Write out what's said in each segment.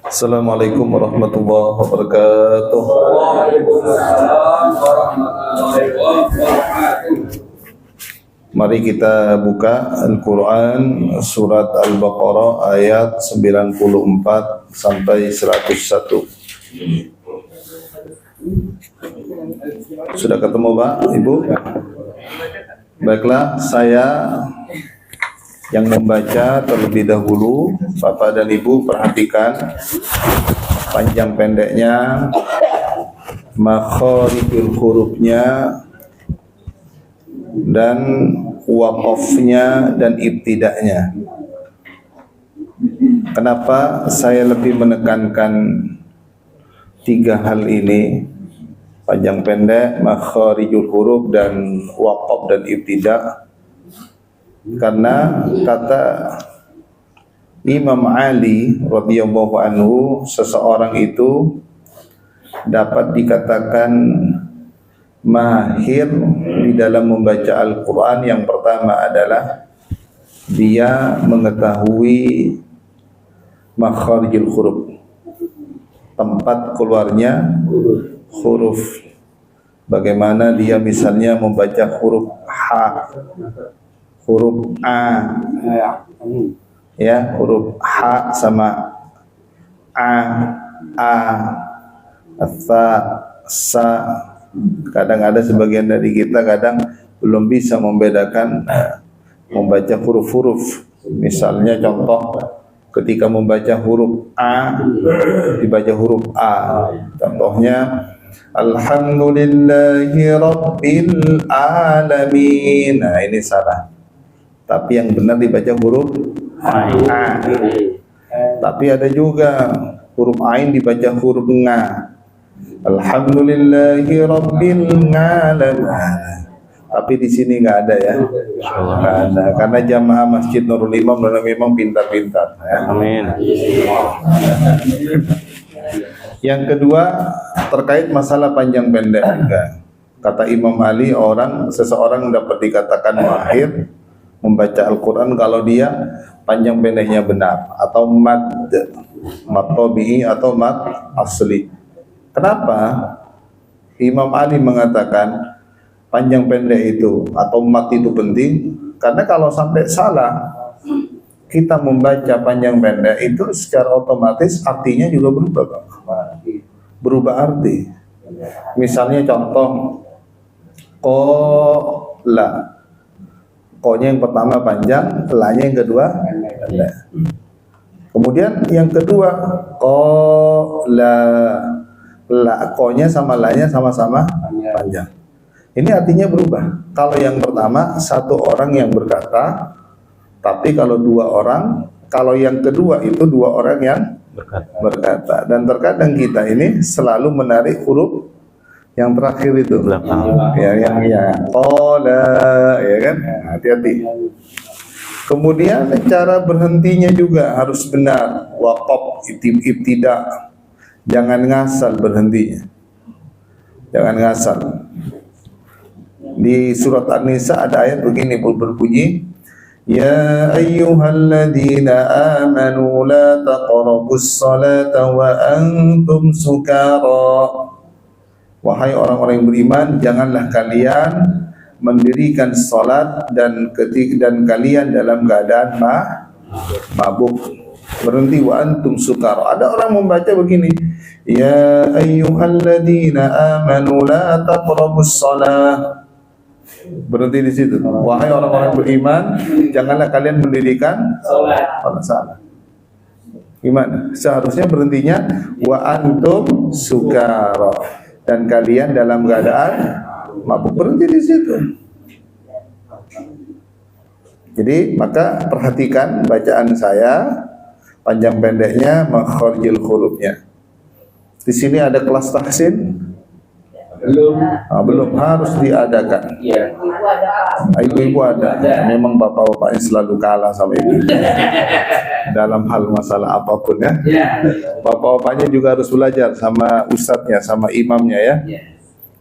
Assalamualaikum warahmatullahi wabarakatuh. Waalaikumsalam warahmatullahi wabarakatuh. Mari kita buka Al-Quran surat Al-Baqarah ayat 94 sampai 101. Sudah ketemu Pak, Ibu? Baiklah, saya yang membaca terlebih dahulu. Bapak dan Ibu perhatikan panjang pendeknya, makharijul hurufnya, dan waqafnya dan ibtida'nya. Kenapa saya lebih menekankan tiga hal ini, panjang pendek, makharijul huruf, dan waqaf dan ibtida'? Karena kata Imam Ali radhiyallahu anhu, seseorang itu dapat dikatakan mahir di dalam membaca Al-Quran. Yang pertama adalah dia mengetahui makharijul huruf, tempat keluarnya huruf. Bagaimana dia misalnya membaca huruf H, huruf A, ya, huruf H sama A, Sa, Sa. Kadang ada sebagian dari kita kadang belum bisa membedakan membaca huruf-huruf. Misalnya contoh, ketika membaca huruf A dibaca huruf A. Contohnya Alhamdulillahi Rabbil Alamin. Nah, ini salah. Tapi yang benar dibaca huruf A. Tapi ada juga huruf Ain dibaca huruf Nga. Alhamdulillahi Rabbil Alamin. Tapi di sini nggak ada ya. Nggak ada. Karena jamaah Masjid Nurul Imam memang pintar-pintar. Ya. Amin. Yang kedua terkait masalah panjang pendek juga. Kata Imam Ali, seseorang dapat dikatakan mahir membaca Al-Quran kalau dia panjang pendeknya benar, atau mad tabi'i atau mad asli. Kenapa Imam Ali mengatakan panjang pendek itu atau mad itu penting? Karena kalau sampai salah kita membaca panjang pendek itu secara otomatis artinya juga berubah arti. Misalnya contoh qola, ko-nya yang pertama panjang, la-nya yang kedua pendek. Kemudian yang kedua qola, la, ko-nya sama la-nya sama-sama panjang. Ini artinya berubah. Kalau yang pertama satu orang yang berkata, tapi kalau dua orang, kalau yang kedua itu dua orang yang berkata. Dan terkadang kita ini selalu menarik huruf yang terakhir itu, yang qola, ya kan? Hati-hati. Kemudian cara berhentinya juga harus benar, waqaf, ibtida'. Jangan ngasal berhentinya. Jangan ngasal. Di surat An-Nisa ada ayat begini berbunyi, ya ayyuhalladzina amanu la taqrabus salata wa antum sukara. Wahai orang-orang yang beriman, janganlah kalian mendirikan salat dan kalian dalam keadaan mabuk. Berhenti wa antum sukara. Ada orang membaca begini, ya ayyuhalladzina amanu la taqrabus salat. Berhenti di situ. Wahai orang-orang beriman, janganlah kalian mendirikan salat. Gimana? Seharusnya berhentinya wa antum sukara, dan kalian dalam keadaan mabuk. Berhenti di situ. Jadi maka perhatikan bacaan saya, panjang pendeknya, makharijul hurufnya. Di sini ada kelas tahsin? Belum, harus diadakan. Ibu-ibu ada. Memang bapak-bapaknya selalu kalah sama ibu dalam hal masalah apapun ya. Bapak-bapaknya juga harus belajar sama ustadznya, sama imamnya ya.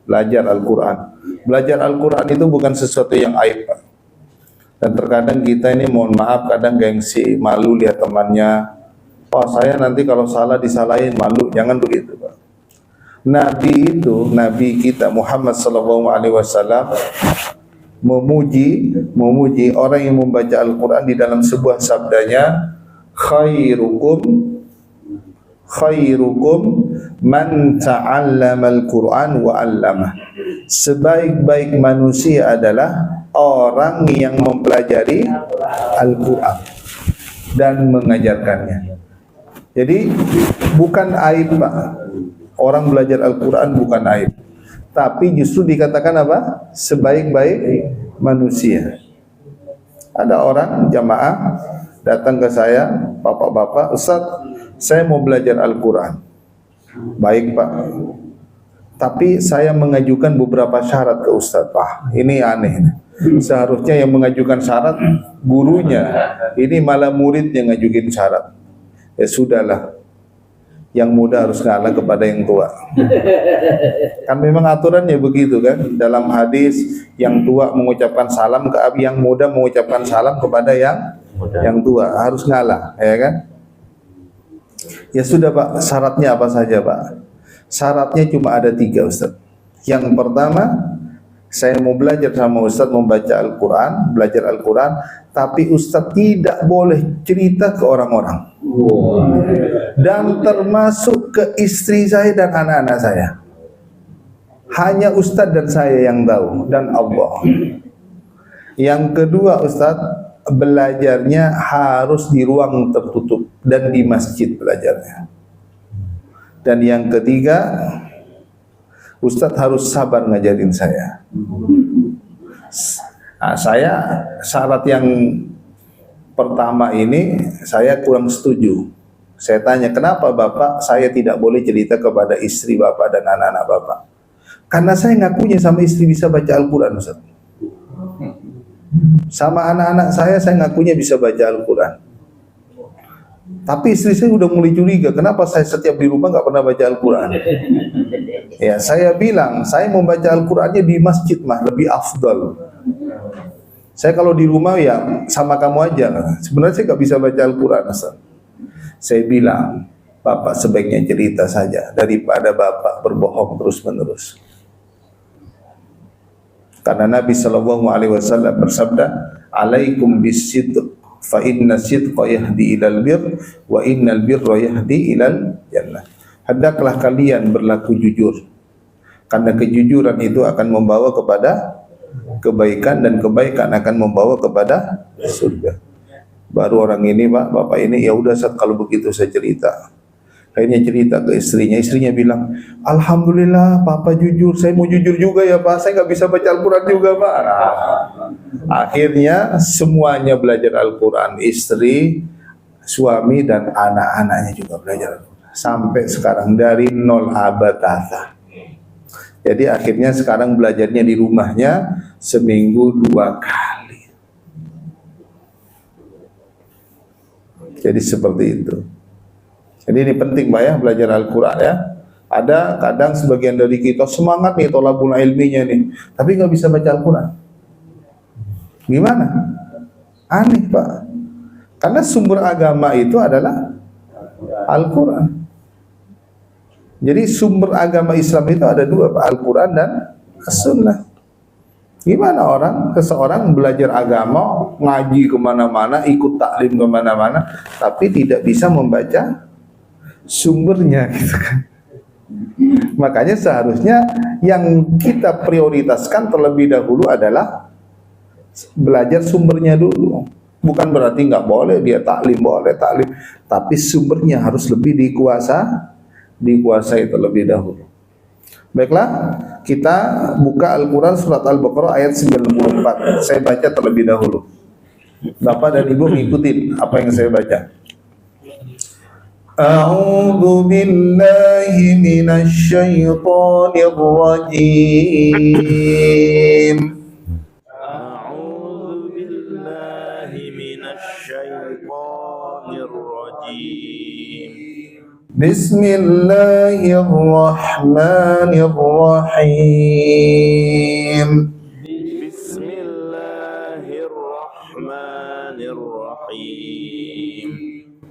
Belajar Al-Quran. Belajar Al-Quran itu bukan sesuatu yang aib, Pak. Dan terkadang kita ini, mohon maaf, kadang gengsi, malu lihat temannya oh saya nanti kalau salah disalahin malu. Jangan begitu, Pak. Nabi kita Muhammad sallallahu alaihi wasallam memuji orang yang membaca Al-Quran di dalam sebuah sabdanya, khairukum man ta'allama Al-Quran wa 'allamah. Sebaik-baik manusia adalah orang yang mempelajari Al-Quran dan mengajarkannya. Jadi bukan aib, Pak. Orang belajar Al-Quran bukan aib, tapi justru dikatakan apa? Sebaik-baik manusia. Ada orang jamaah datang ke saya, bapak-bapak, Ustaz, saya mau belajar Al-Quran. Baik, Pak, tapi saya mengajukan beberapa syarat ke Ustaz. Pak, ini aneh. Seharusnya yang mengajukan syarat gurunya, ini malah murid yang ngajukin syarat. Ya sudahlah, yang muda harus ngalah kepada yang tua. Kan memang aturannya begitu kan. Dalam hadis, yang tua mengucapkan salam ke yang muda mengucapkan salam kepada yang tua, harus ngalah, ya kan? Ya sudah, Pak, syaratnya apa saja, Pak? Syaratnya cuma ada 3, Ustaz. Yang pertama, saya mau belajar sama Ustaz membaca Al-Quran, belajar Al-Quran, tapi Ustaz tidak boleh cerita ke orang-orang. Dan termasuk ke istri saya dan anak-anak saya. Hanya Ustaz dan saya yang tahu, dan Allah. Yang kedua, Ustaz, belajarnya harus di ruang tertutup dan di masjid belajarnya. Dan yang ketiga, Ustaz harus sabar ngajarin saya. Nah, saya syarat yang pertama ini saya kurang setuju. Saya tanya, kenapa Bapak saya tidak boleh cerita kepada istri Bapak dan anak-anak Bapak? Karena saya ngakunya sama istri bisa baca Al-Quran, Ustaz. Sama anak-anak saya ngakunya bisa baca Al-Quran. Tapi istri saya udah mulai curiga, kenapa saya setiap di rumah nggak pernah baca Al-Quran? Ya, saya bilang, saya membaca Al-Qurannya di masjid mah lebih afdal. Saya kalau di rumah ya sama kamu aja. Sebenarnya saya nggak bisa baca Al-Quran, Ustaz. Saya bilang, Bapak sebaiknya cerita saja daripada Bapak berbohong terus-menerus. Karena Nabi Shallallahu Alaihi Wasallam bersabda, "Alaikum bisidq, fa inna sidqa yahdi ilal bir, wa innal birra yahdi ilal jannah." Hendaklah kalian berlaku jujur, karena kejujuran itu akan membawa kepada kebaikan dan kebaikan akan membawa kepada surga. Baru orang ini, Pak, Bapak ini, ya udah Ustaz, kalau begitu saya cerita. Akhirnya cerita ke istrinya bilang, Alhamdulillah Papa jujur, saya mau jujur juga ya Pak, saya nggak bisa baca Al-Quran juga Pak. Nah, akhirnya semuanya belajar Al-Quran, istri, suami dan anak-anaknya juga belajar Al-Quran. Sampai sekarang dari nol abatasa. Jadi akhirnya sekarang belajarnya di rumahnya seminggu 2 kali. Jadi seperti itu. Jadi ini penting Pak ya, belajar Al-Quran ya. Ada kadang sebagian dari kita semangat nih tolabul ilminya nih, tapi nggak bisa baca Al-Quran. Gimana? Aneh Pak. Karena sumber agama itu adalah Al-Quran. Jadi sumber agama Islam itu ada 2 Pak, Al-Quran dan As-Sunnah. Gimana seseorang belajar agama, ngaji kemana-mana, ikut taklim kemana-mana, tapi tidak bisa membaca sumbernya gitu kan. Makanya seharusnya yang kita prioritaskan terlebih dahulu adalah belajar sumbernya dulu. Bukan berarti nggak boleh dia taklim, boleh taklim, tapi sumbernya harus lebih dikuasai terlebih dahulu. Baiklah, kita buka Al-Quran surat Al-Baqarah ayat 94. Saya baca terlebih dahulu. Bapak dan Ibu ngikutin apa yang saya baca. A'udzu billahi minasy syaithanir rajim. A'udzu billahi minasy syaithanir rajim. Bismillahirrahmanirrahim. Bismillahirrahmanirrahim.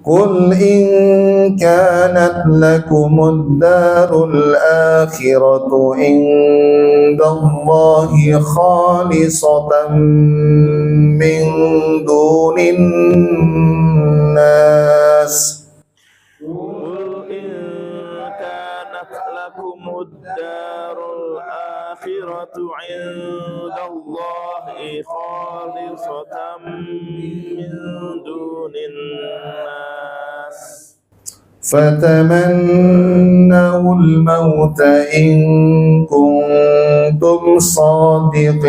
قل إن كانت لكم الدار الآخرة عند الله خالصة من دون الناس قل إن كانت لكم الدار الآخرة عند الله خالصة من دون الناس فتمنوا الموت إن كنتم صادقين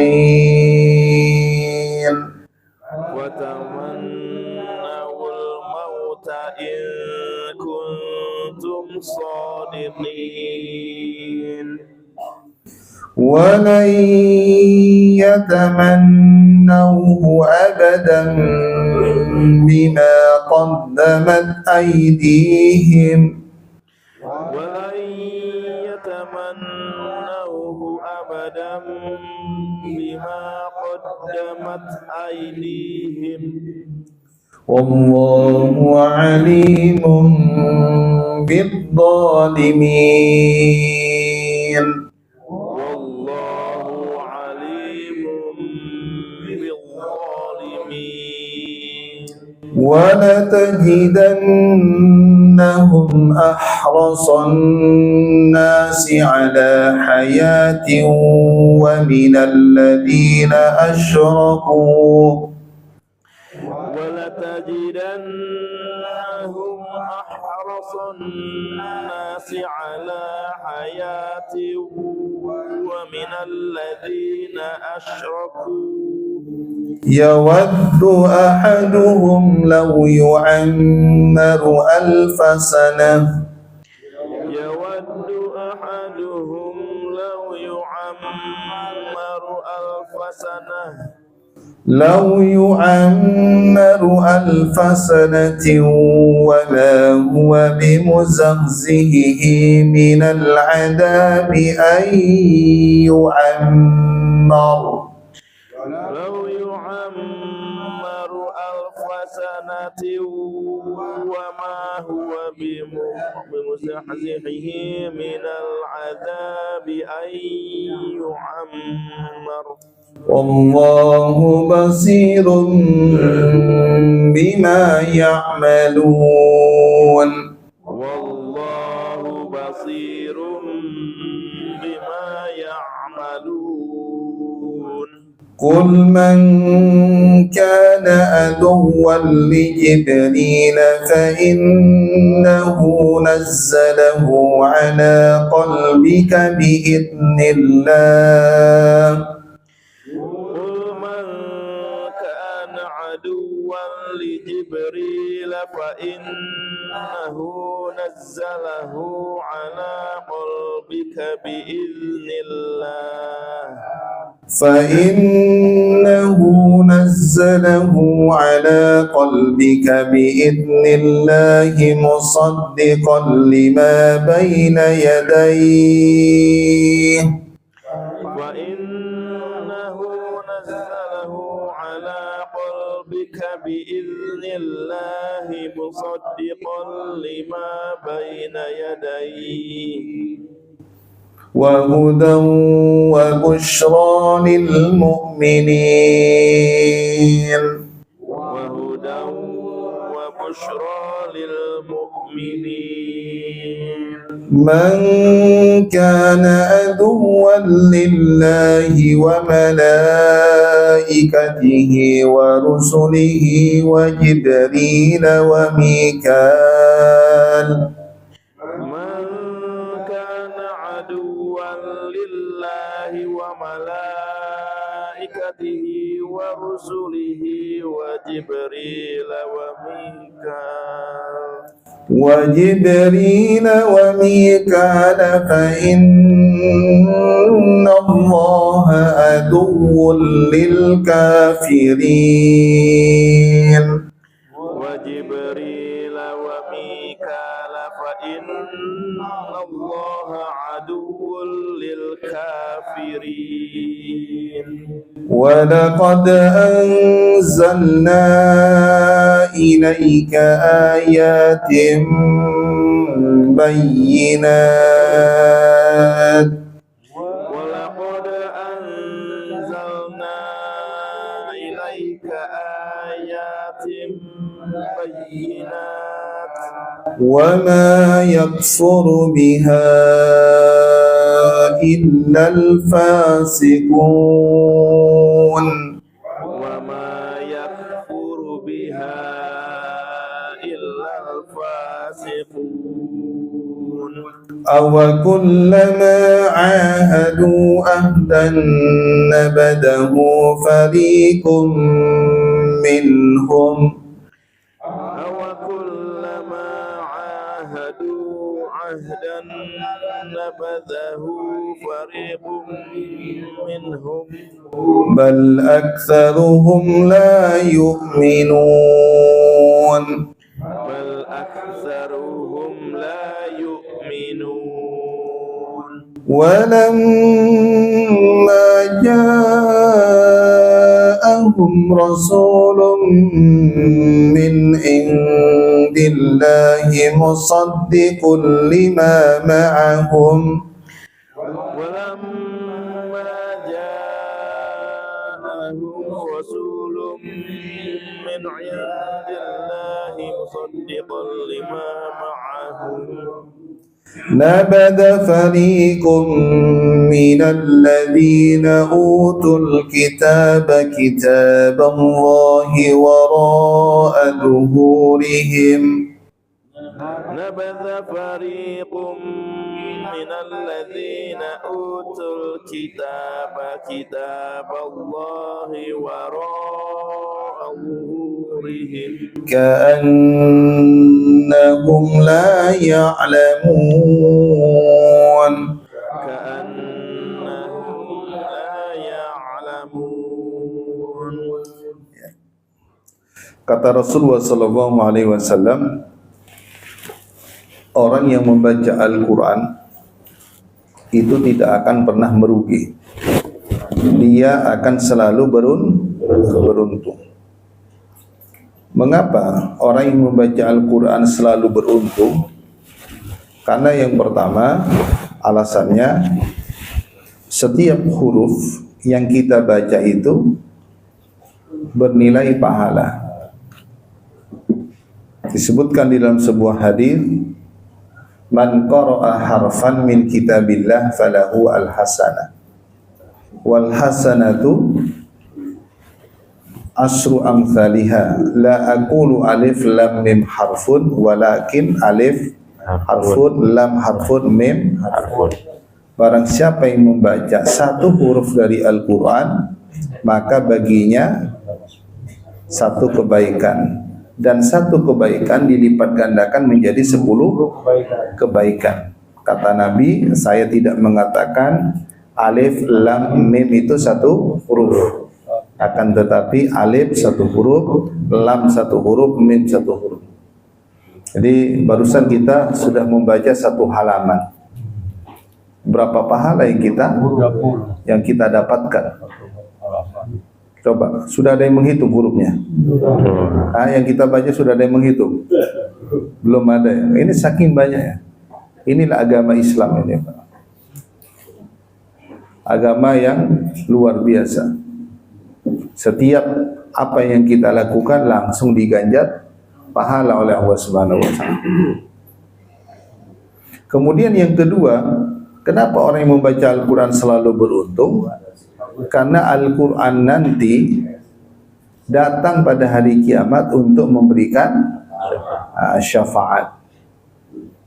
وتمنوا الموت إن كنتم صادقين ولن يتمنوه أبدا بما قدمت أيديهم ولن يتمنوه أبدا بما قدمت أيديهم والله عليم بالظالمين والله عليم بالظالمين ولتجدنهم أحرص الناس على حياة ومن الذين أشركوا ولتجدنهم أحرص الناس على حياة ومن الذين أشركوا يود أحدهم لو يعمر 1000 سنة يود أحدهم لو يعمر 1000 سنة وما هو بمزحزحه من العذاب أن يعمر لو يعمر 1000 سنة وما هو بمزحزحه من العذاب أن يعمر والله بصير بما يعملون والله بصير بما يعملون قل من كان عدوا لجبريل فإنه نزله على قلبك بإذن الله قل من كان عدوا لجبريل فإنه نزله على قلبك بإذن الله فإنه نزله على قلبك بإذن الله مصدقا لما بين يديه وإنه نزله على قلبك بإذن الله مصدقا لما بين يديه وهدى وبشرى للمؤمنين وهدى وبشرى للمؤمنين من كان عدوا لله وملائكته ورسله وجبريل وميكال من كان عدوا لله وملائكته ورسله وجبريل وميكال فإن الله عدو للكافرين وجبريل وميكال فإن الله عدو للكافرين ولقد أنزلنا إليك آيات بينات ولقد أنزلنا إليك آيات بينات وما يكفر بها إلا الفاسقون وما يكفر بها إلا الفاسقون أوكلما عاهدوا عهدا نبذه فريق منهم أوكلما عاهدوا عهدا نبذه فريق منهم بل أكثرهم لا يؤمنون بل أكثرهم لا يؤمنون ولما جاءهم رسول من عند الله مصدق لما معهم ولما جاءهم رسول من عند الله مصدقا لما معهم نبذ فريق من الذين أوتوا الكتاب كتاب الله وراء ظهورهم نبذ فريق من الذين أوتوا الكتاب كتاب الله وراء ظهورهم كأنهم لا يعلمون كأنهم لا يعلمون. Kata Rasulullah SAW, orang yang membaca Al-Quran itu tidak akan pernah merugi. Dia akan selalu beruntung. Mengapa orang yang membaca Al-Quran selalu beruntung? Karena yang pertama, alasannya setiap huruf yang kita baca itu bernilai pahala. Disebutkan di dalam sebuah hadis, man qara'a harfan min kitabillah falahu al-hasanah wal hasanatu asru amthaliha la aqulu alif lam mim harfun walakin alif harfun lam harfun mim harfun. Barang siapa yang membaca satu huruf dari Al-Quran, maka baginya satu kebaikan, dan satu kebaikan dilipat gandakan menjadi 10 kebaikan. Kata Nabi, saya tidak mengatakan alif lam mim itu satu huruf, akan tetapi alif satu huruf, lam satu huruf, mim satu huruf. Jadi barusan kita sudah membaca satu halaman. Berapa pahala yang kita dapatkan? Coba, sudah ada yang menghitung hurufnya? Yang kita baca sudah ada yang menghitung? Belum ada ya? Ini saking banyaknya. Inilah agama Islam ini, Pak. Agama yang luar biasa. Setiap apa yang kita lakukan langsung diganjar pahala oleh Allah Subhanahu wa taala. Kemudian yang kedua, kenapa orang yang membaca Al-Quran selalu beruntung? Karena Al-Quran nanti datang pada hari kiamat untuk memberikan syafaat.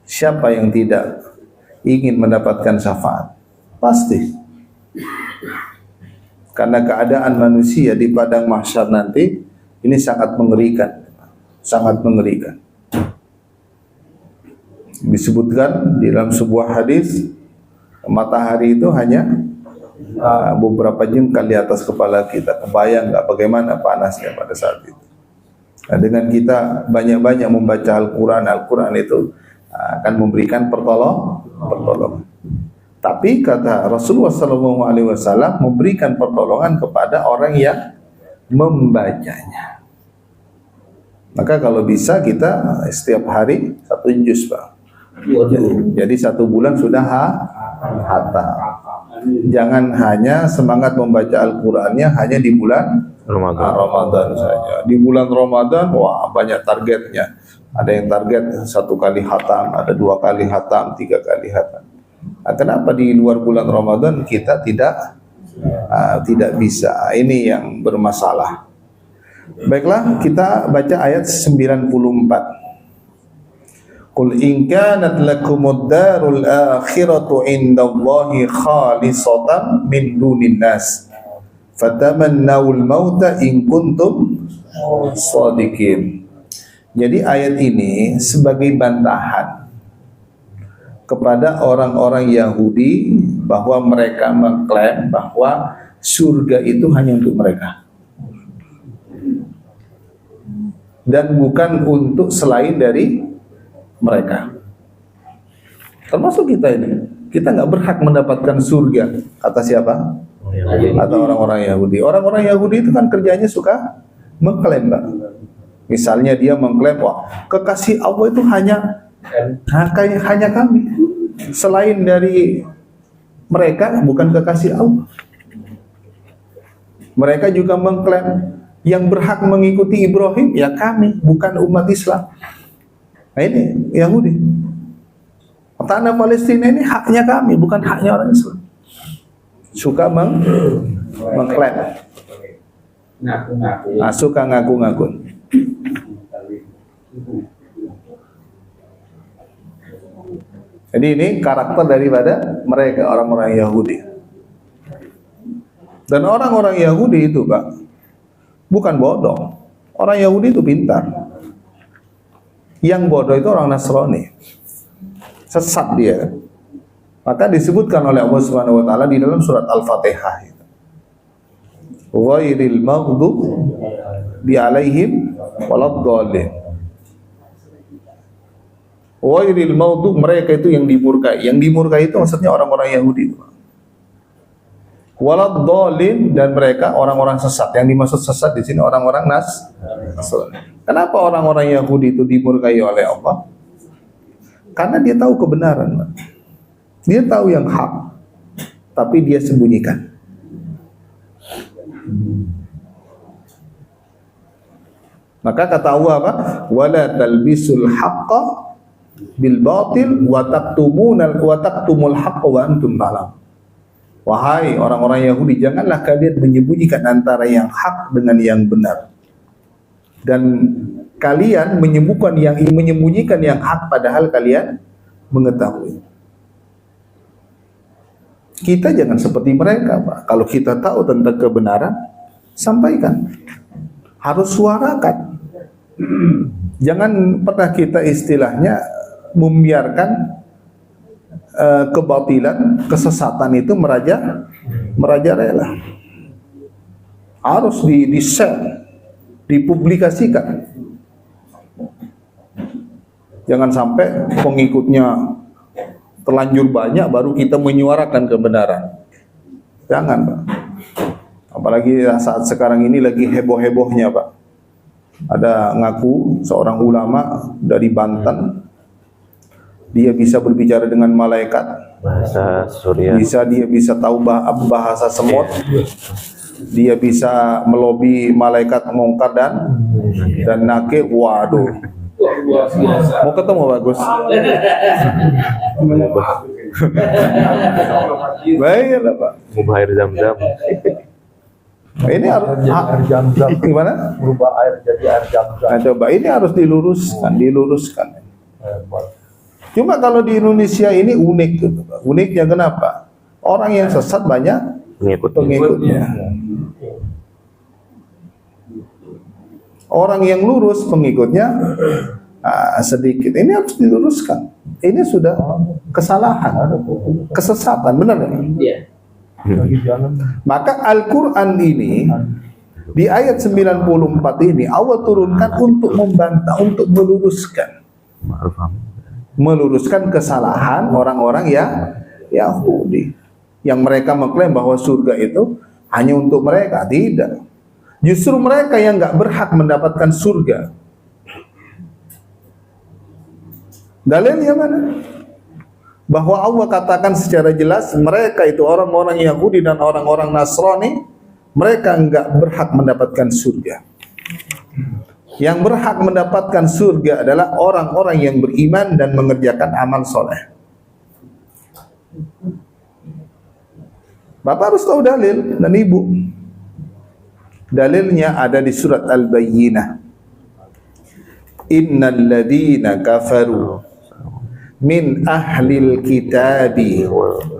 Siapa yang tidak ingin mendapatkan syafaat? Pasti. Karena keadaan manusia di padang mahsyar nanti ini sangat mengerikan. Sangat mengerikan. Disebutkan di dalam sebuah hadis, matahari itu hanya beberapa jengkal di atas kepala kita. Kebayang nggak bagaimana panasnya pada saat itu? Nah, dengan kita banyak-banyak membaca Al-Quran, Al-Quran itu akan memberikan pertolongan. Tapi kata Rasulullah SAW memberikan pertolongan kepada orang yang membacanya. Maka kalau bisa kita setiap hari 1 juz, Pak. Jadi 1 bulan sudah hatam. Jangan hanya semangat membaca Al-Qur'annya hanya di bulan Ramadan saja. Di bulan Ramadan, wah banyak targetnya. Ada yang target 1 kali hatam, ada 2 kali hatam, 3 kali hatam. Nah, kenapa di luar bulan Ramadan kita tidak bisa? Ini yang bermasalah. Baiklah, kita baca ayat 94. Qul in kanat lakumud darul akhiratu indallahi khalisatan min dunin nas fatamannawul mauta in kuntum shadiqin. Jadi ayat ini sebagai bantahan kepada orang-orang Yahudi bahwa mereka mengklaim bahwa surga itu hanya untuk mereka dan bukan untuk selain dari mereka. Termasuk kita ini. Kita nggak berhak mendapatkan surga. Kata siapa? Kata orang-orang Yahudi. Orang-orang Yahudi itu kan kerjanya suka mengklaim, Pak. Misalnya dia mengklaim, wah, kekasih Allah itu hanya kami. Selain dari mereka bukan kekasih Allah. Mereka juga mengklaim yang berhak mengikuti Ibrahim ya kami, bukan umat Islam. Nah ini Yahudi. Tanah Palestina ini haknya kami, bukan haknya orang Islam. Suka mengklaim. Suka ngaku-ngaku. Jadi ini karakter daripada mereka, orang-orang Yahudi. Dan orang-orang Yahudi itu, Pak, bukan bodoh. Orang Yahudi itu pintar. Yang bodoh itu orang Nasrani. Sesat dia. Maka disebutkan oleh Allah Subhanahu wa taala di dalam surat Al-Fatihah. Ghairil maghdubi alaihim waladdallin. Ghairil maghdub, mereka itu yang dimurkai. Yang dimurkai itu maksudnya orang-orang Yahudi itu. Waladdallin, dan mereka orang-orang sesat. Yang dimaksud sesat di sini orang-orang Nasrani. Kenapa orang-orang Yahudi itu dimurkai oleh Allah? Karena dia tahu kebenaran. Dia tahu yang hak, tapi dia sembunyikan. Maka kata Allah apa? Wala talbisul haqqa bil batil wa taktumul haqqa wa antum ta'lamun. Wahai orang-orang Yahudi, janganlah kalian menyembunyikan antara yang hak dengan yang benar. Dan kalian menyembunyikan yang hak padahal kalian mengetahui. Kita jangan seperti mereka, Pak. Kalau kita tahu tentang kebenaran, sampaikan. Harus suarakan. Jangan pernah kita istilahnya membiarkan kebatilan, kesesatan itu merajalela. Harus di-share, dipublikasikan. Jangan sampai pengikutnya terlanjur banyak baru kita menyuarakan kebenaran. Jangan, Pak. Apalagi saat sekarang ini lagi heboh-hebohnya, Pak. Ada ngaku seorang ulama dari Banten, dia bisa berbicara dengan malaikat, bahasa Surya. dia bisa tahu bahasa semut, dia bisa melobi malaikat mungkar dan nakir. Waduh, mau ketemu bagus. Baiklah, Pak. Mubah air zam-zam. Ini harus air zam-zam. Gimana? Berubah air jadi air zam-zam. Nah, coba ini harus diluruskan. Cuma kalau di Indonesia ini unik gitu, Pak. Uniknya kenapa? Orang yang sesat banyak pengikutnya. Orang yang lurus pengikutnya sedikit. Ini harus diluruskan. Ini sudah kesalahan, kesesatan, benar nggak? Iya. Maka Al-Quran ini di ayat 94 ini Allah turunkan untuk membantah, untuk meluruskan kesalahan orang-orang Yahudi yang mereka mengklaim bahwa surga itu hanya untuk mereka. Tidak. Justru mereka yang nggak berhak mendapatkan surga. Dalilnya mana? Bahwa Allah katakan secara jelas mereka itu orang-orang Yahudi dan orang-orang Nasrani, mereka enggak berhak mendapatkan surga. Yang berhak mendapatkan surga adalah orang-orang yang beriman dan mengerjakan amal soleh. Bapak harus tahu dalil dan ibu. Dalilnya ada di surat Al-Bayyinah. Innal ladzina kafaru min ahlil kitabi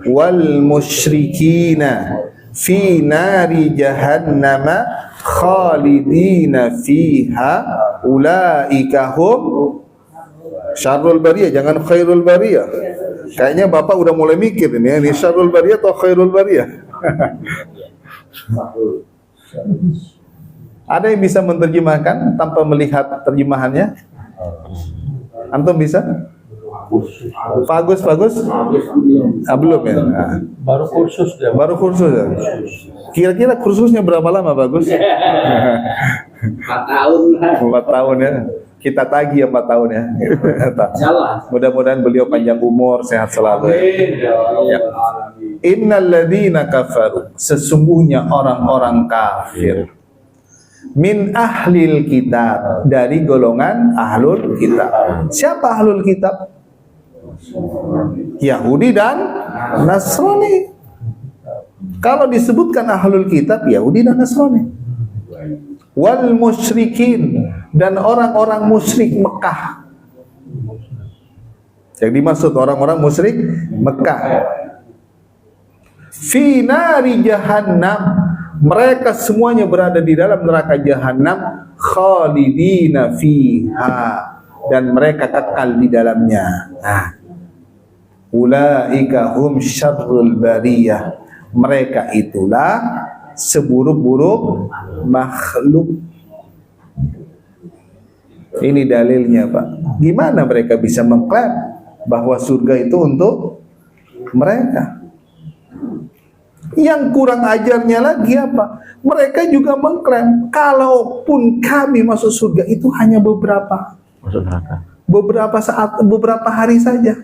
wal musyrikina fi nari jahannama khalidina fiha ulaika hum syarrul bariyah, jangan khairul bariyah. Kayaknya Bapak udah mulai mikir ini syarrul bariyah atau khairul bariyah. Ada yang bisa menerjemahkan tanpa melihat terjemahannya? Antum bisa? Bagus. Belum ya? Nah. Baru kursus dia. Baru kursus ya? Kira-kira kursusnya berapa lama Bagus? 4 tahun lah. 4 tahun ya? Kita tagih 4 tahun ya? Jalan. Mudah-mudahan beliau panjang umur, sehat selalu. Ya. Innal ladzina kafaru, sesungguhnya orang-orang kafir, min ahlil kitab, dari golongan ahlul kitab. Siapa ahlul kitab? Yahudi dan Nasrani. Kalau disebutkan ahlul kitab, Yahudi dan Nasrani. Wal musyrikin, dan orang-orang musyrik Mekah. Yang dimaksud orang-orang musyrik Mekah. Fi nari jahannam, mereka semuanya berada di dalam neraka jahannam, khalidina fiha, dan mereka kekal di dalamnya. Nah, ulaika hum syarrul bariyah, mereka itulah seburuk-buruk makhluk. Ini dalilnya Pak. Gimana mereka bisa mengklaim bahwa surga itu untuk mereka? Yang kurang ajarnya lagi apa? Mereka juga mengklaim kalaupun kami masuk surga itu hanya beberapa saat, beberapa hari saja.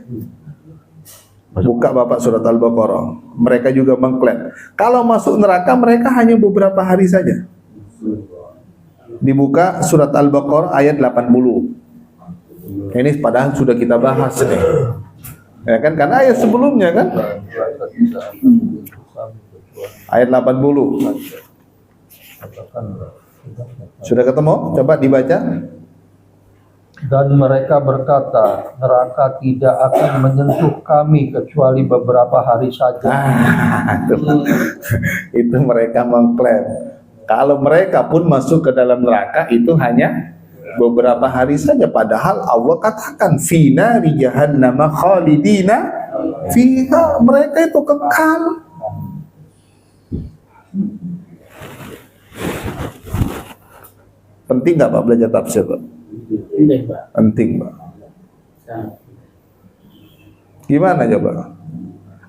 Buka Bapak surat Al-Baqarah. Mereka juga mengklaim kalau masuk neraka mereka hanya beberapa hari saja. Dibuka surat Al-Baqarah ayat 80. Ini padahal sudah kita bahas nih. Ya kan, karena ayat sebelumnya kan ayat 80. Sudah ketemu? Coba dibaca. Dan mereka berkata, neraka tidak akan menyentuh kami kecuali beberapa hari saja. Itu mereka mengklaim kalau mereka pun masuk ke dalam neraka itu hanya beberapa hari saja, padahal Allah katakan fi nari jahannam khalidina fiha, mereka itu kekal. Penting nggak Pak belajar tafsir Pak? Penting Pak. Gimana coba?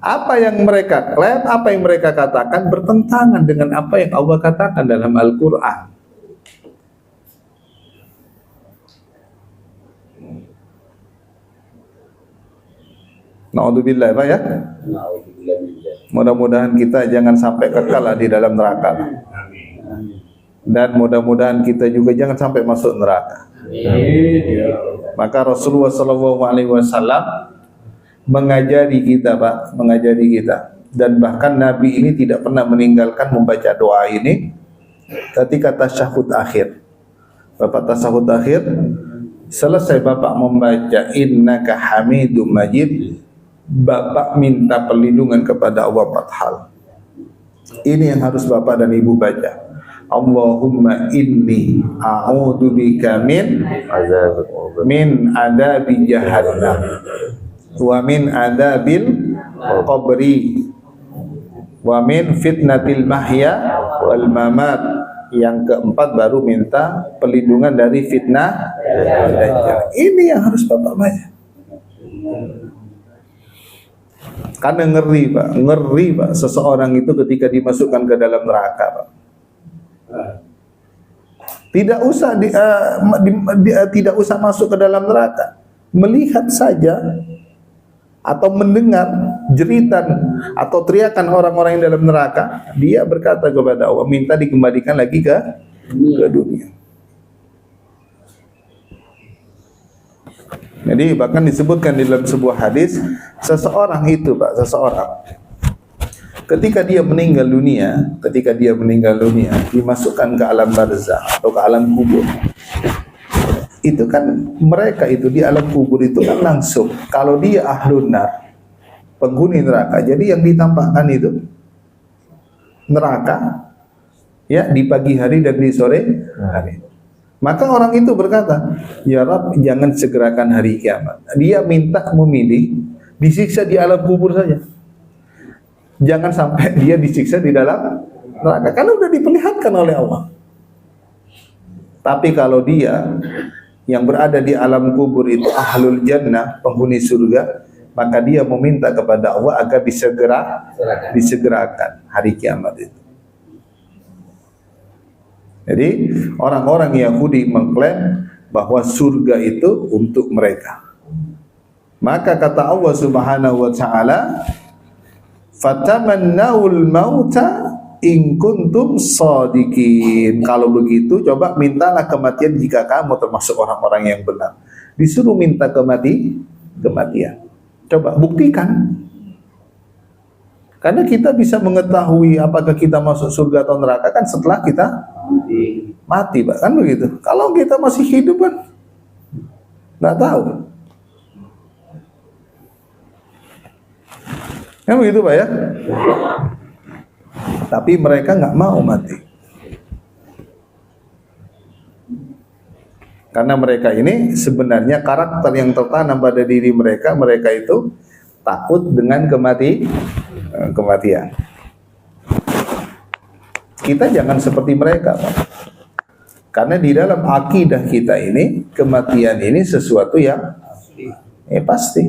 Apa yang mereka klaim, apa yang mereka katakan bertentangan dengan apa yang Allah katakan dalam Al-Quran. Na'udzubillah Pak ya. Mudah-mudahan kita jangan sampai kekal di dalam neraka. Dan mudah-mudahan kita juga jangan sampai masuk neraka. Maka Rasulullah SAW mengajari kita Pak, mengajari kita. Dan bahkan Nabi ini tidak pernah meninggalkan membaca doa ini ketika tasyahud akhir. Bapak tasyahud akhir, selesai Bapak membaca innaka hamidum majid, Bapak minta perlindungan kepada Allah 4 hal. Ini yang harus Bapak dan Ibu baca. Allahumma inni a'udzubika min adabi jahannam wa min adabil qabri wa min fitnatil mahya wal mamat. Yang keempat baru minta perlindungan dari fitnah Dajjal. Ini yang harus Bapak baca. Karena ngeri Pak, seseorang itu ketika dimasukkan ke dalam neraka Pak. Tidak usah tidak usah masuk ke dalam neraka. melihat saja atau mendengar jeritan atau teriakan orang-orang yang dalam neraka, dia berkata kepada Allah, minta dikembalikan lagi ke dunia. Jadi bahkan disebutkan di dalam sebuah hadis, seseorang ketika dia meninggal dunia, dimasukkan ke alam barzakh atau ke alam kubur. Itu kan mereka itu di alam kubur itu kan langsung, kalau dia ahlun nar, penghuni neraka, jadi yang ditampakkan itu neraka ya di pagi hari dan di sore hari. Maka orang itu berkata, ya Rabb, jangan segerakan hari kiamat. Dia minta memilih disiksa di alam kubur saja, jangan sampai dia disiksa di dalam neraka, karena sudah diperlihatkan oleh Allah. Tapi kalau dia yang berada di alam kubur itu ahlul jannah, penghuni surga, maka dia meminta kepada Allah agar disegerakan hari kiamat itu. Jadi orang-orang Yahudi mengklaim bahwa surga itu untuk mereka. Maka kata Allah Subhanahu wa taala, "Fatamannaul mauta in kuntum shadiqin." Kalau begitu, coba mintalah kematian jika kamu termasuk orang-orang yang benar. Disuruh minta kematian. Coba buktikan. Karena kita bisa mengetahui apakah kita masuk surga atau neraka kan setelah kita mati, Pak. Kan begitu. Kalau kita masih hidup kan nggak tahu. Kan begitu, Pak ya? Tapi mereka nggak mau mati. Karena mereka ini sebenarnya karakter yang tertanam pada diri mereka, mereka itu takut dengan kematian. Kita jangan seperti mereka, Pak. Karena di dalam akidah kita ini, kematian ini sesuatu yang pasti.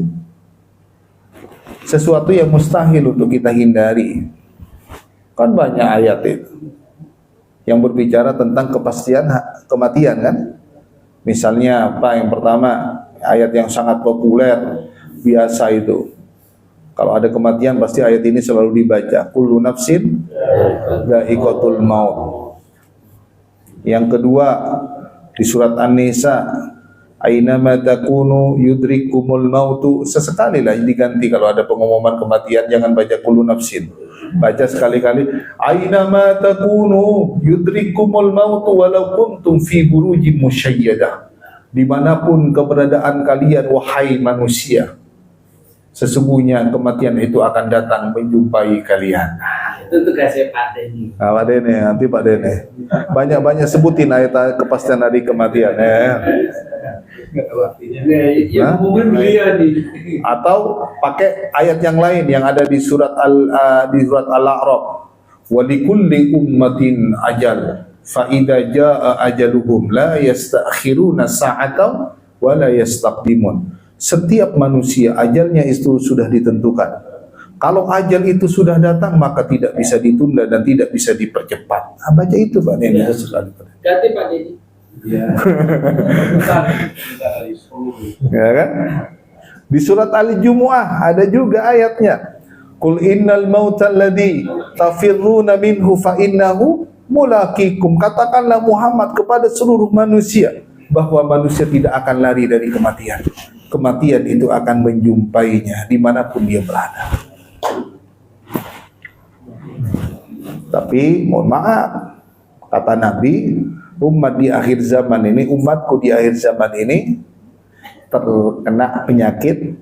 Sesuatu yang mustahil untuk kita hindari. Kan banyak ayat itu yang berbicara tentang kepastian kematian kan. Misalnya apa, yang pertama ayat yang sangat populer biasa itu, kalau ada kematian pasti ayat ini selalu dibaca, kullu nafsin dha'iqatul maut. Yang kedua di surat An-Nisa, ainama takunu yudrikumul mautu. Sesekali lah diganti kalau ada pengumuman kematian, jangan baca kullu nafsin, baca sekali-kali ainama takunu yudrikumul mautu walau kuntum fi burujim musyayyadah. Dimanapun keberadaan kalian wahai manusia, sesungguhnya kematian itu akan datang menjumpai kalian. Itu tugasnya Pak Deni. Pak Deni, nanti Pak Deni banyak-banyak sebutin ayat kepastian hari kematian Atau pakai ayat yang lain yang ada di surat Al-A'raf, wa likulli ummatin ajal fa idza jaa ajaluhum la yastakhiruna sa'atan wa la yastaqdimun. Setiap manusia ajalnya itu sudah ditentukan. Kalau ajal itu sudah datang maka tidak bisa ditunda dan tidak bisa dipercepat. Baca itu Pak Deni. Ganti Pak Deni. Ya kan? Di surat Al-Jumu'ah ada juga ayatnya. Qul innal mautal ladzi tafirruna minhu fa innahu mulaqikum. Katakanlah Muhammad kepada seluruh manusia bahwa manusia tidak akan lari dari kematian. Kematian itu akan menjumpainya dimanapun dia berada. Tapi mohon maaf, kata Nabi, umatku di akhir zaman ini terkena penyakit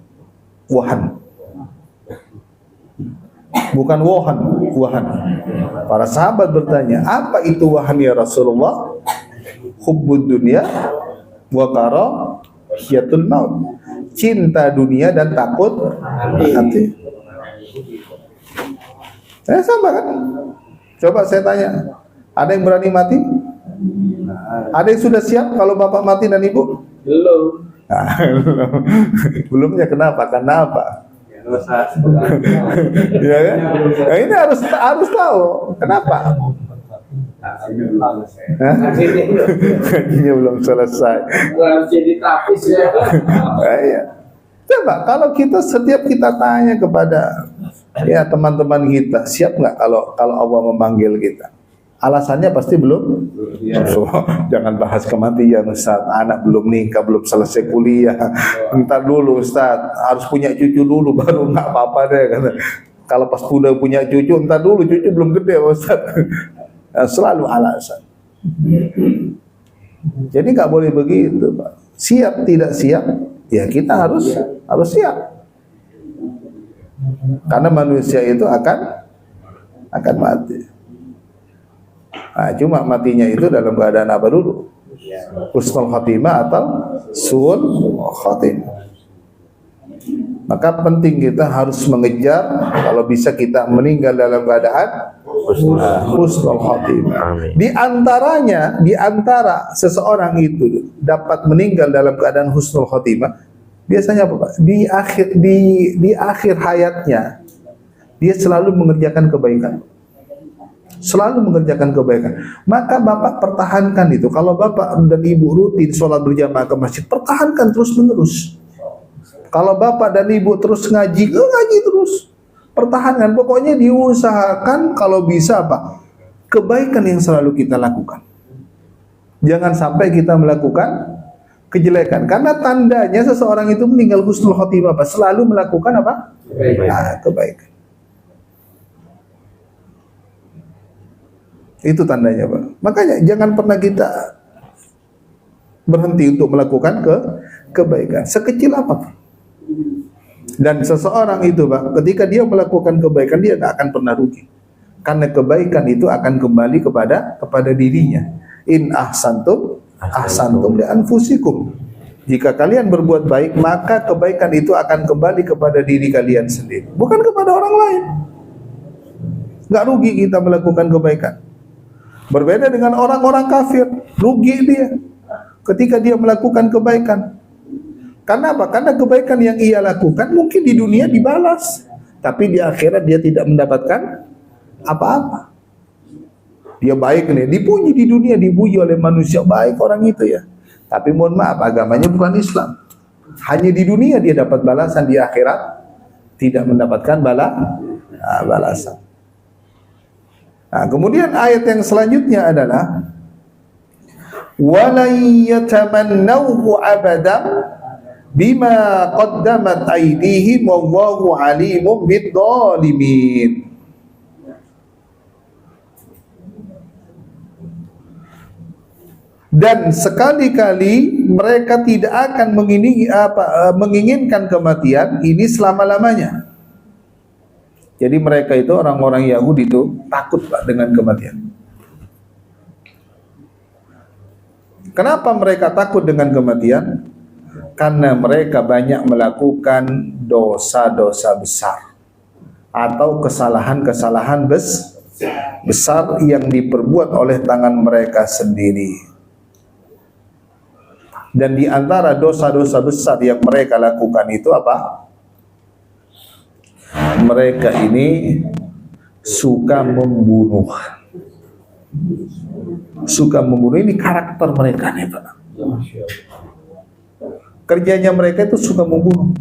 wahan. Bukan wahan. Para sahabat bertanya, apa itu wahan ya Rasulullah? Hubbud dunya wa karahiyatul maut. Cinta dunia dan takut mati. Saya sama kan? Coba saya tanya, ada yang berani mati? Ada yang sudah siap kalau bapak mati dan ibu? Belum. Belumnya kenapa? Karena apa? Ya kan? Nah, ini harus tahu kenapa. Hah? Akhirnya Gajinya belum selesai. harus jadi tapis ya. Iya. Coba kalau setiap kita tanya kepada ya teman-teman kita, siap nggak kalau Allah memanggil kita? Alasannya pasti belum. So, jangan bahas kematian Ustaz. Anak belum nikah, belum selesai kuliah. Entar dulu Ustaz, harus punya cucu dulu baru nggak apa-apa deh kata. Kalau pas udah punya cucu, entar dulu cucu belum gede Ustaz. Selalu alasan. Jadi nggak boleh begitu, Pak. Siap tidak siap, ya kita harus siap. Karena manusia itu akan mati. Nah, cuma matinya itu dalam keadaan apa dulu? Husnul khatimah atau su'ul khatimah. Maka penting kita harus mengejar kalau bisa kita meninggal dalam keadaan husnul khatimah. Amin. Di antara seseorang itu dapat meninggal dalam keadaan husnul khatimah, biasanya apa Pak? Di akhir hayatnya dia selalu mengerjakan kebaikan. Selalu mengerjakan kebaikan. Maka Bapak pertahankan itu. Kalau Bapak dan Ibu rutin sholat berjamaah ke masjid, pertahankan terus menerus. Kalau Bapak dan Ibu terus ngaji terus. Pertahankan. Pokoknya diusahakan kalau bisa apa? Kebaikan yang selalu kita lakukan. Jangan sampai kita melakukan kejelekan. Karena tandanya seseorang itu meninggal husnul khotimah apa? Selalu melakukan apa? Kebaikan. Itu tandanya Pak. Makanya jangan pernah kita berhenti untuk melakukan kebaikan. Sekecil apapun. Dan seseorang itu Pak, ketika dia melakukan kebaikan, dia tidak akan pernah rugi. Karena kebaikan itu akan kembali kepada dirinya. In ahsantum li anfusikum. Jika kalian berbuat baik, maka kebaikan itu akan kembali kepada diri kalian sendiri, bukan kepada orang lain. Nggak rugi kita melakukan kebaikan. Berbeda dengan orang-orang kafir, rugi dia ketika dia melakukan kebaikan. Karena apa? Karena kebaikan yang ia lakukan mungkin di dunia dibalas, tapi di akhirat dia tidak mendapatkan apa-apa. Dia baik nih, dipuji di dunia, dipuji oleh manusia, baik orang itu ya. Tapi mohon maaf, agamanya bukan Islam. Hanya di dunia dia dapat balasan, di akhirat tidak mendapatkan balasan. Nah, kemudian ayat yang selanjutnya adalah walan yatamannawhu abadan bima qaddamat aydihim wallahu alimun bidzalimin. Dan sekali-kali mereka tidak akan menginginkan kematian ini selama-lamanya. Jadi mereka itu orang-orang Yahudi itu takut Pak dengan kematian. Kenapa mereka takut dengan kematian? Karena mereka banyak melakukan dosa-dosa besar atau kesalahan-kesalahan besar yang diperbuat oleh tangan mereka sendiri. Dan di antara dosa-dosa besar yang mereka lakukan itu apa? Mereka ini suka membunuh. Suka membunuh, ini karakter mereka nih Pak. Kerjanya mereka itu suka membunuh.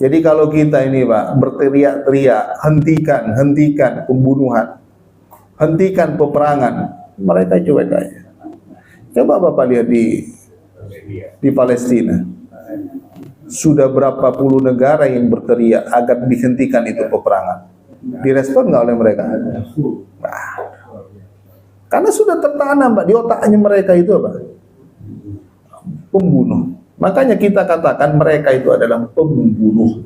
Jadi kalau kita ini Pak berteriak-teriak, hentikan pembunuhan, hentikan peperangan, mereka cuek aja. Coba Bapak lihat di Palestina. Sudah berapa puluh negara yang berteriak agar dihentikan itu peperangan. Direspon nggak oleh mereka? Nah, karena sudah tertanam Pak di otaknya mereka itu apa? Pembunuh. Makanya kita katakan mereka itu adalah pembunuh.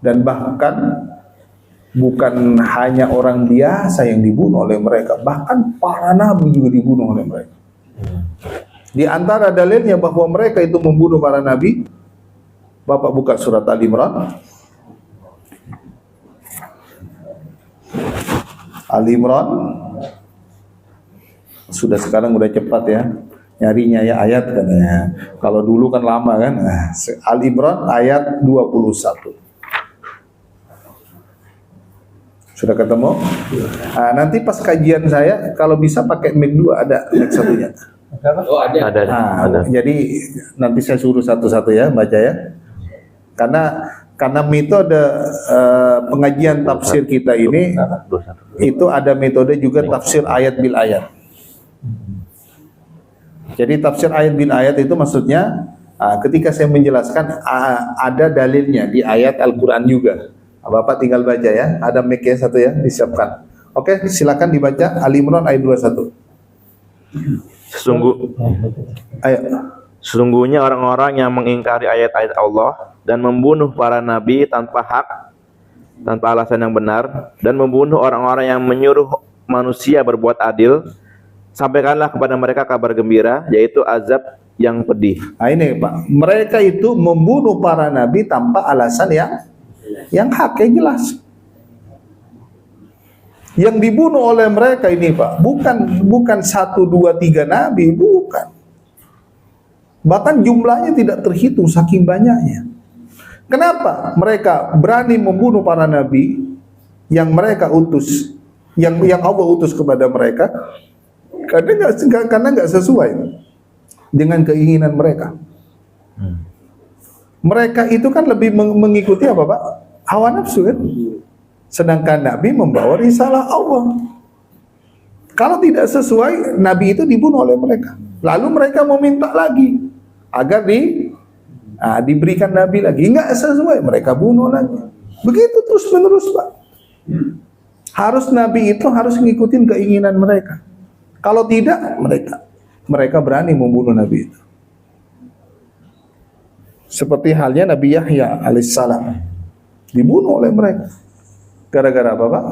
Dan bahkan bukan hanya orang biasa yang dibunuh oleh mereka, bahkan para nabi juga dibunuh oleh mereka. Di antara dalilnya bahwa mereka itu membunuh para nabi, Bapak buka surat Al-Imran. Al-Imran. Sudah sekarang udah cepat ya nyarinya ya ayat katanya. Kalau dulu kan lama kan. Al-Imran ayat 21. Sudah ketemu? Nah, nanti pas kajian saya kalau bisa pakai mic 2, ada mic satunya. Oh ada. Ada. Nah, Ada. jadi nanti saya suruh satu-satu ya baca ya. Karena metode pengajian tafsir kita ini itu ada metode juga tafsir ayat bil ayat. Jadi tafsir ayat bil ayat itu maksudnya ketika saya menjelaskan ada dalilnya di ayat Al-Quran juga. Bapak tinggal baca ya. Ada mic-nya satu ya, disiapkan. Oke, silakan dibaca Ali Imran ayat 21. Ayo. Sesungguhnya orang-orang yang mengingkari ayat-ayat Allah dan membunuh para nabi tanpa hak, tanpa alasan yang benar, dan membunuh orang-orang yang menyuruh manusia berbuat adil, sampaikanlah kepada mereka kabar gembira, yaitu azab yang pedih. Nah ini Pak, mereka itu membunuh para nabi tanpa alasan yang hak, yang jelas. Yang dibunuh oleh mereka ini Pak, bukan 1, 2, 3 nabi, bukan. Bahkan jumlahnya tidak terhitung saking banyaknya. Kenapa mereka berani membunuh para nabi yang mereka utus, yang Allah utus kepada mereka? Karena nggak sesuai dengan keinginan mereka. Mereka itu kan lebih mengikuti apa Pak? Hawa nafsu kan? Sedangkan Nabi membawa risalah Allah. Kalau tidak sesuai, Nabi itu dibunuh oleh mereka. Lalu mereka meminta lagi agar diberikan Nabi lagi. Enggak sesuai, mereka bunuh lagi. Begitu terus menerus Pak. Harus Nabi itu harus ngikutin keinginan mereka. Kalau tidak, mereka berani membunuh Nabi itu. Seperti halnya Nabi Yahya alaihissalam dibunuh oleh mereka. Gara-gara apa Pak?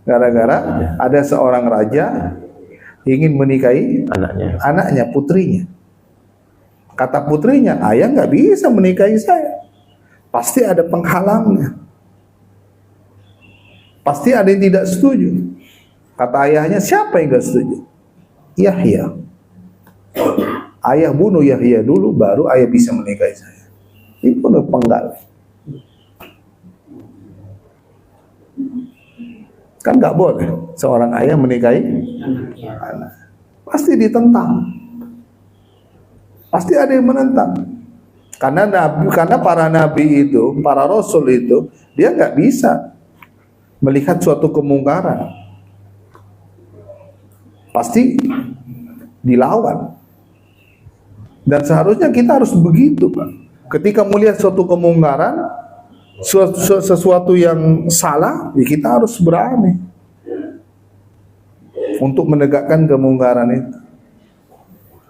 Gara-gara ada seorang raja ingin menikahi anaknya, putrinya. Kata putrinya, ayah nggak bisa menikahi saya. Pasti ada penghalangnya. Pasti ada yang tidak setuju. Kata ayahnya, siapa yang nggak setuju? Yahya. Ayah bunuh Yahya dulu, baru ayah bisa menikahi saya. Itu udah penggal. Kan nggak boleh seorang ayah menikahi anak. Pasti ditentang. Pasti ada yang menentang. Karena para nabi itu, para rasul itu, dia nggak bisa melihat suatu kemungkaran. Pasti dilawan. Dan seharusnya kita harus begitu, Pak. Ketika melihat suatu kemungkaran, sesuatu yang salah, ya kita harus berani untuk menegakkan kemungkaran itu.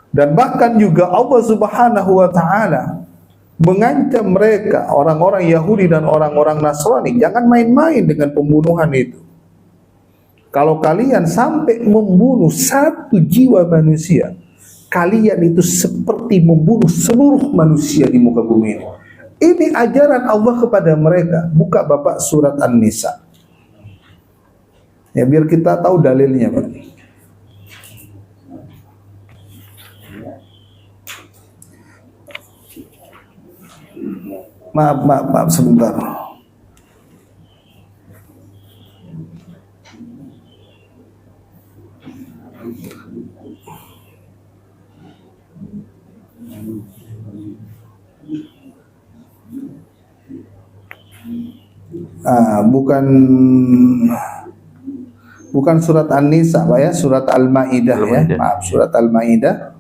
Dan bahkan juga Allah Subhanahu wa taala mengancam mereka, orang-orang Yahudi dan orang-orang Nasrani, jangan main-main dengan pembunuhan itu. Kalau kalian sampai membunuh satu jiwa manusia, kalian itu seperti membunuh seluruh manusia di muka bumi ini. Ini ajaran Allah kepada mereka. Buka Bapak surat An-Nisa. Ya biar kita tahu dalilnya, Pak. Maaf sebentar. Bukan surat An-Nisa, Pak ya, surat Al-Maidah ya. Maaf, surat Al-Maidah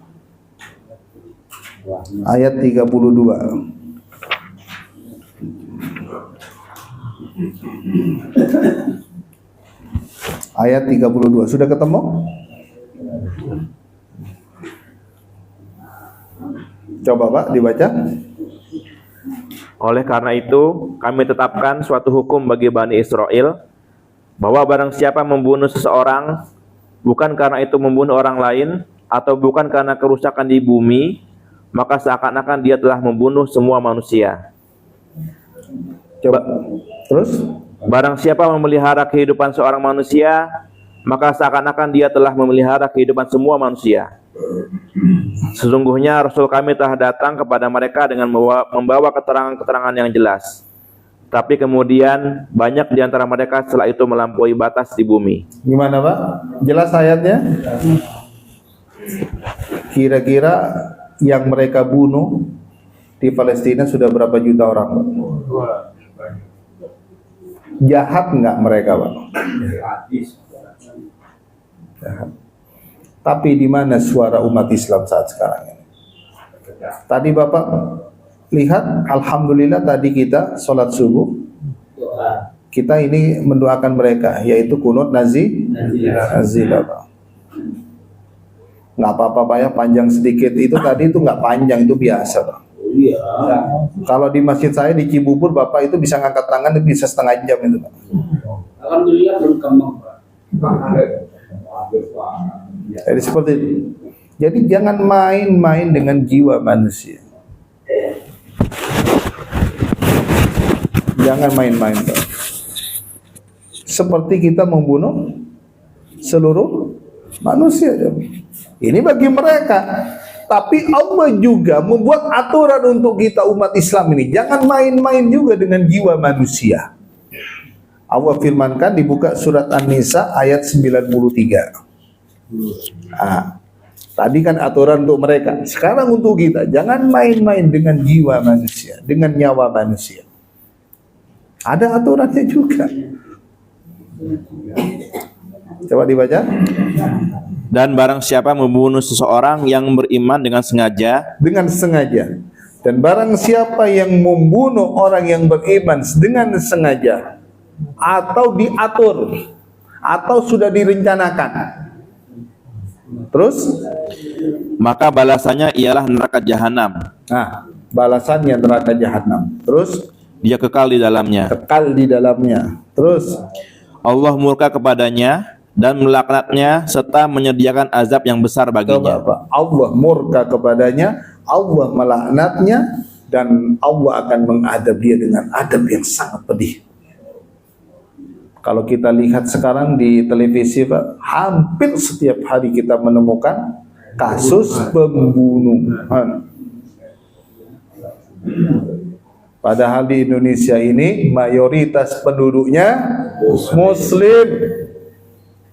ayat 32. Ayat 32. Sudah ketemu? Coba Pak dibaca. Oleh karena itu, kami tetapkan suatu hukum bagi Bani Israel, bahwa barang siapa membunuh seseorang, bukan karena itu membunuh orang lain, atau bukan karena kerusakan di bumi, maka seakan-akan dia telah membunuh semua manusia. Coba. Terus? Barang siapa memelihara kehidupan seorang manusia, maka seakan-akan dia telah memelihara kehidupan semua manusia. Sesungguhnya Rasul kami telah datang kepada mereka dengan membawa keterangan-keterangan yang jelas. Tapi kemudian banyak di antara mereka setelah itu melampaui batas di bumi. Gimana Pak? Jelas ayatnya? Kira-kira yang mereka bunuh di Palestina sudah berapa juta orang Pak? Jahat nggak mereka Pak? Jahat. Tapi di mana suara umat Islam saat sekarang ini? Tadi Bapak lihat, alhamdulillah tadi kita sholat subuh, kita ini mendoakan mereka, yaitu kunut nazilah Pak. Nggak apa-apa Pak ya, panjang sedikit. Itu tadi itu nggak panjang, itu biasa Pak. Kalau di masjid saya di Cibubur, Bapak itu bisa ngangkat tangan, itu bisa setengah jam itu Pak. Alhamdulillah belum kembang Pak. Jadi seperti itu. Jadi jangan main-main dengan jiwa manusia. Jangan main-main Pak. Seperti kita membunuh seluruh manusia. Ini bagi mereka. Tapi Allah juga membuat aturan untuk kita umat Islam ini. Jangan main-main juga dengan jiwa manusia. Allah firmankan, dibuka surat An-Nisa ayat 93. Tadi kan aturan untuk mereka. Sekarang untuk kita, jangan main-main dengan jiwa manusia, dengan nyawa manusia. Ada aturannya juga. Coba dibaca. Dan barang siapa membunuh seseorang yang beriman dengan sengaja, Dan barang siapa yang membunuh orang yang beriman dengan sengaja, atau diatur, atau sudah direncanakan, terus maka balasannya ialah neraka jahanam. Balasannya neraka jahanam. Terus Dia kekal di dalamnya. Terus Allah murka kepadanya dan melaknatnya serta menyediakan azab yang besar baginya. coba, Allah murka kepadanya, Allah melaknatnya, dan Allah akan mengadab dia dengan adab yang sangat pedih. Kalau kita lihat sekarang di televisi Pak, hampir setiap hari kita menemukan kasus pembunuhan. Padahal di Indonesia ini mayoritas penduduknya Muslim.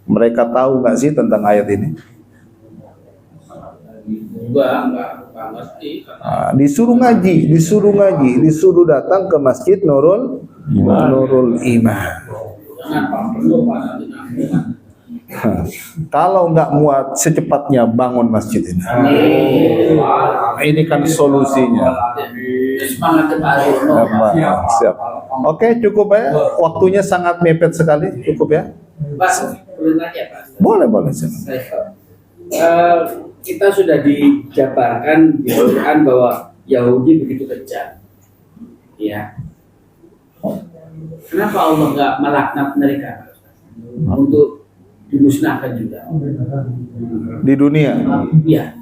Mereka tahu nggak sih tentang ayat ini? Enggak ngerti. Disuruh ngaji, disuruh datang ke Masjid Nurul Iman. Kalau nggak muat, secepatnya bangun masjid ini. Ini kan solusinya. Siap. Oke, cukup ya. Waktunya sangat mepet sekali. Cukup ya. Boleh. Kita sudah dijabarkan di Quran bahwa Yahudi begitu kejam. Ya. Kenapa Allah nggak melaknat mereka untuk dimusnahkan juga di dunia? Iya.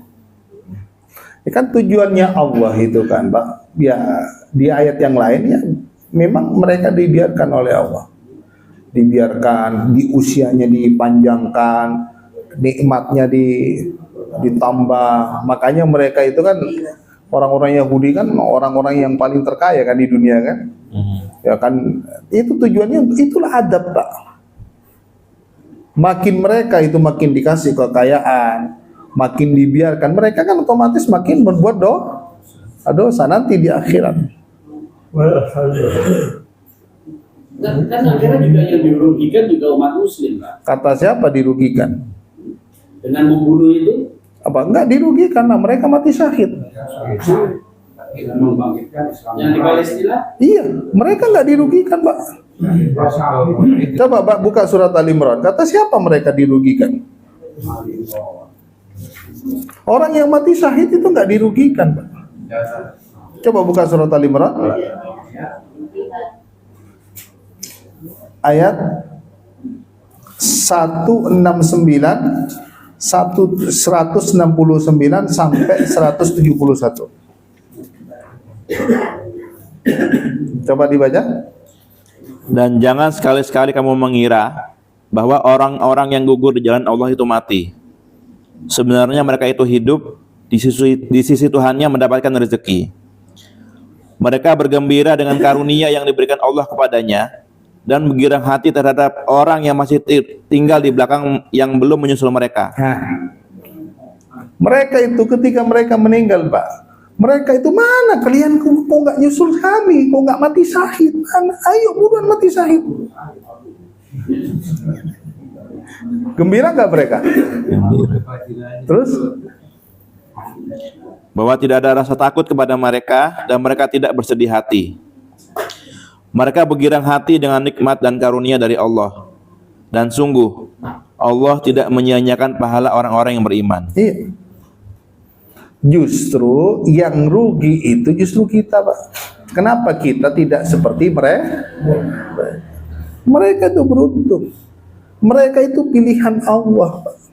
Ini kan tujuannya Allah itu kan, Pak. Ya, di ayat yang lain ya memang mereka dibiarkan oleh Allah. Dibiarkan, di usianya dipanjangkan, nikmatnya ditambah. Makanya mereka itu kan orang-orang Yahudi kan orang-orang yang paling terkaya kan di dunia kan. Ya kan, itu tujuannya, itulah adab, Pak. Makin mereka itu makin dikasih kekayaan, makin dibiarkan, mereka kan otomatis makin berbuat dosa nanti di akhirat. Kan akhirnya juga yang dirugikan juga umat Muslim, Pak. Kata siapa dirugikan? Dengan membunuh itu? Apa enggak dirugikan? Nah, mereka mati syahid. Yang di Palestina? Iya, mereka enggak dirugikan, Pak. Coba Pak buka surat Al-Imran. Kata siapa mereka dirugikan? Orang yang mati syahid itu enggak dirugikan, Pak. Coba buka surat Al-Imran. Ayat 169 sampai 171. Coba dibaca. Dan jangan sekali-sekali kamu mengira bahwa orang-orang yang gugur di jalan Allah itu mati. Sebenarnya mereka itu hidup di sisi Tuhannya mendapatkan rezeki. Mereka bergembira dengan karunia yang diberikan Allah kepadanya dan menggirang hati terhadap orang yang masih tinggal di belakang yang belum menyusul mereka. Nah, mereka itu ketika mereka meninggal, Pak, mereka itu mana kalian kok nggak nyusul kami, kok nggak mati syahid? Mana? Ayo buruan mati syahid. Gembira nggak mereka? Terus Bahwa tidak ada rasa takut kepada mereka dan mereka tidak bersedih hati. Mereka bergirang hati dengan nikmat dan karunia dari Allah. Dan sungguh Allah tidak menyia-nyiakan pahala orang-orang yang beriman. iya. Justru yang rugi itu justru kita, Pak. Kenapa kita tidak seperti mereka? Mereka itu beruntung. Mereka itu pilihan Allah, Pak.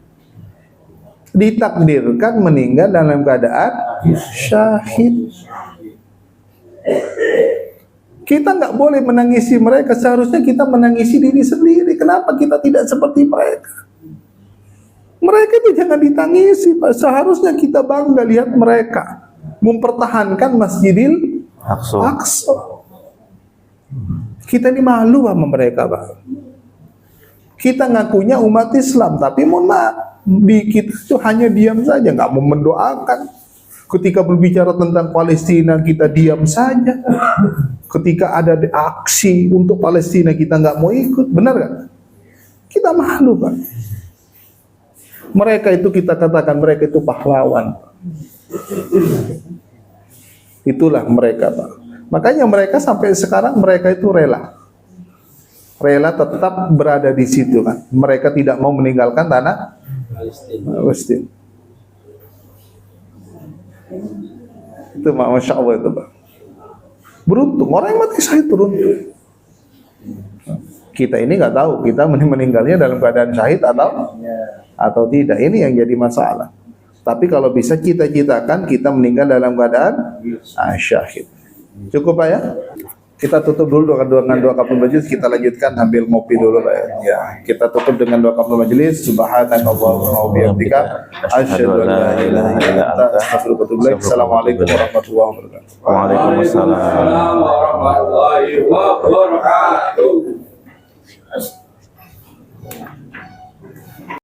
Ditakdirkan meninggal dalam keadaan syahid. Kita nggak boleh menangisi mereka, seharusnya kita menangisi diri sendiri. Kenapa kita tidak seperti mereka? Mereka itu jangan ditangisi, Pak. Seharusnya kita bangga lihat mereka mempertahankan Masjidil Aqsa. Kita ini malu sama mereka, Pak. Kita ngakunya umat Islam, tapi mohon maaf, di kita itu hanya diam saja, nggak mau mendoakan. Ketika berbicara tentang Palestina, kita diam saja. Ketika ada aksi untuk Palestina, kita nggak mau ikut. Benar nggak? Kita malu, Pak. Mereka itu kita katakan mereka itu pahlawan. Itulah mereka, Pak. Makanya mereka sampai sekarang mereka itu rela tetap berada di situ, kan. Mereka tidak mau meninggalkan tanah Palestina. Itu Masya Allah itu, Pak. Beruntung, orang yang mati syahid beruntung. Kita ini nggak tahu kita meninggalnya dalam keadaan syahid atau tidak. Ini yang jadi masalah. Tapi kalau bisa cita-citakan kita meninggal dalam keadaan syahid. Cukup, Pak, ya? Kita tutup dulu dengan doa kafaratul majelis. Kita lanjutkan sambil ngopi dulu, Pak, ya. Ya, kita tutup dengan doa kafaratul majelis. Subhanakallahumma wa bihamdika asyhadu an la ilaha illa anta astaghfiruka wa atubu ilaik. Assalamualaikum warahmatullahi wabarakatuh. Waalaikumsalam. Warahmatullahi wabarakatuh.